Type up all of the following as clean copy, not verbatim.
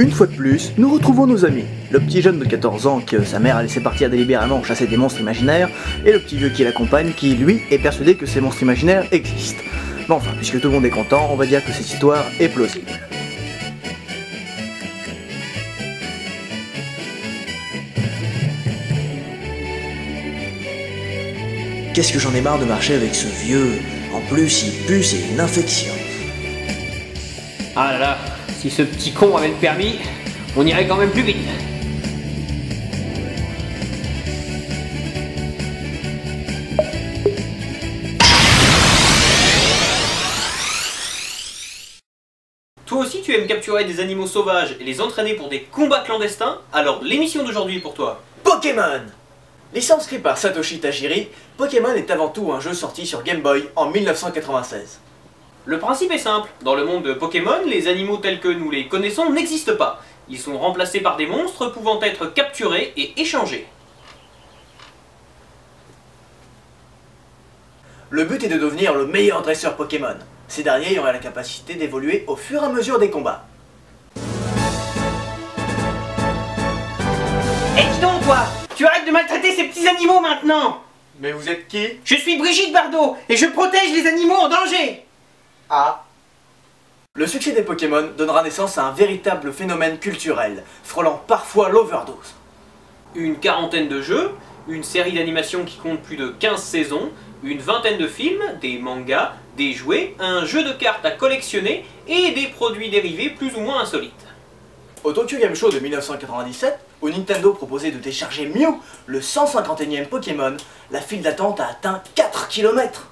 Une fois de plus, nous retrouvons nos amis. Le petit jeune de 14 ans que sa mère a laissé partir délibérément chasser des monstres imaginaires, et le petit vieux qui l'accompagne qui, lui, est persuadé que ces monstres imaginaires existent. Mais enfin, puisque tout le monde est content, on va dire que cette histoire est plausible. Qu'est-ce que j'en ai marre de marcher avec ce vieux. En plus, il pue, c'est une infection. Ah là là, si ce petit con avait le permis, on irait quand même plus vite. Toi aussi tu aimes capturer des animaux sauvages et les entraîner pour des combats clandestins? Alors l'émission d'aujourd'hui est pour toi. Pokémon! Licence créée par Satoshi Tajiri, Pokémon est avant tout un jeu sorti sur Game Boy en 1996. Le principe est simple, dans le monde de Pokémon, les animaux tels que nous les connaissons n'existent pas. Ils sont remplacés par des monstres pouvant être capturés et échangés. Le but est de devenir le meilleur dresseur Pokémon. Ces derniers auraient la capacité d'évoluer au fur et à mesure des combats. Eh dis donc toi, tu arrêtes de maltraiter ces petits animaux maintenant! Mais vous êtes qui? Je suis Brigitte Bardot et je protège les animaux en danger! Ah. Le succès des Pokémon donnera naissance à un véritable phénomène culturel, frôlant parfois l'overdose. Une quarantaine de jeux, une série d'animations qui compte plus de 15 saisons, une vingtaine de films, des mangas, des jouets, un jeu de cartes à collectionner et des produits dérivés plus ou moins insolites. Au Tokyo Game Show de 1997, où Nintendo proposait de télécharger Mew, le 151e Pokémon, la file d'attente a atteint 4 km.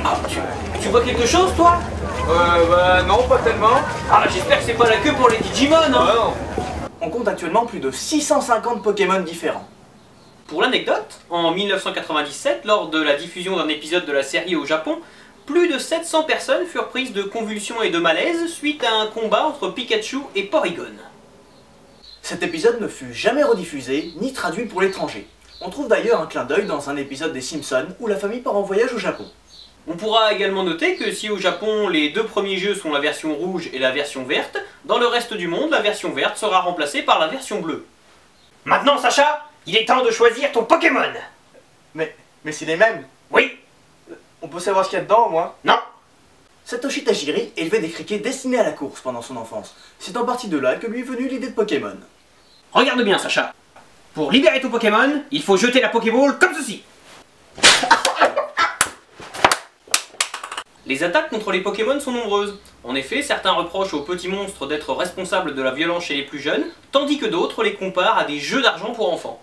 Ah, tu vois quelque chose toi? Bah non, pas tellement. Ah, j'espère que c'est pas la queue pour les Digimon, hein. Non. On compte actuellement plus de 650 Pokémon différents. Pour l'anecdote, en 1997, lors de la diffusion d'un épisode de la série au Japon, plus de 700 personnes furent prises de convulsions et de malaise suite à un combat entre Pikachu et Porygon. Cet épisode ne fut jamais rediffusé, ni traduit pour l'étranger. On trouve d'ailleurs un clin d'œil dans un épisode des Simpsons où la famille part en voyage au Japon. On pourra également noter que si au Japon les deux premiers jeux sont la version rouge et la version verte, dans le reste du monde la version verte sera remplacée par la version bleue. Maintenant Sacha, il est temps de choisir ton Pokémon. Mais c'est les mêmes. Oui. On peut savoir ce qu'il y a dedans au moins? Non. Satoshi Tajiri élevait des criquets destinés à la course pendant son enfance. C'est en partie de là que lui est venue l'idée de Pokémon. Regarde bien Sacha. Pour libérer ton Pokémon, il faut jeter la Pokéball comme ceci. Les attaques contre les Pokémon sont nombreuses. En effet, certains reprochent aux petits monstres d'être responsables de la violence chez les plus jeunes, tandis que d'autres les comparent à des jeux d'argent pour enfants.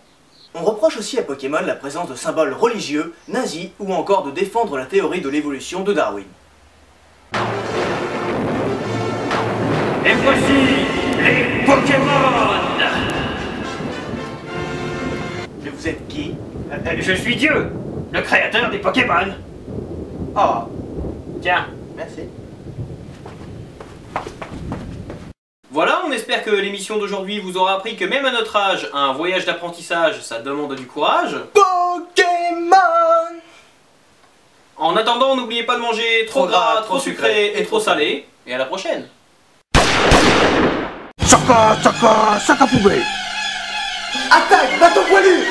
On reproche aussi à Pokémon la présence de symboles religieux, nazis ou encore de défendre la théorie de l'évolution de Darwin. Et voici les Pokémon! Mais vous êtes qui? Je suis Dieu, le créateur des Pokémon. Ah, Tiens. merci. Voilà, on espère que l'émission d'aujourd'hui vous aura appris que même à notre âge, un voyage d'apprentissage, ça demande du courage. Pokémon! En attendant, n'oubliez pas de manger trop gras, trop sucré et trop salé. Et à la prochaine. Chaka poubelle. Attaque, bâton poilu!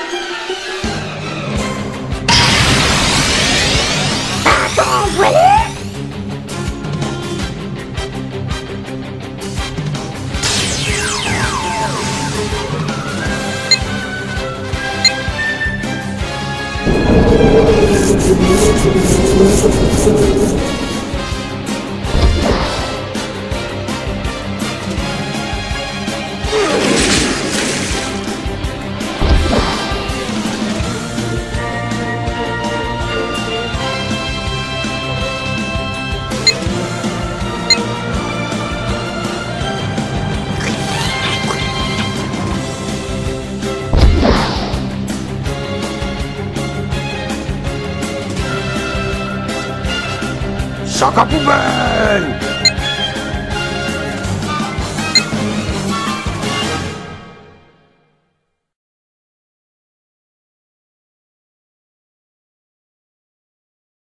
Chaka poubelle.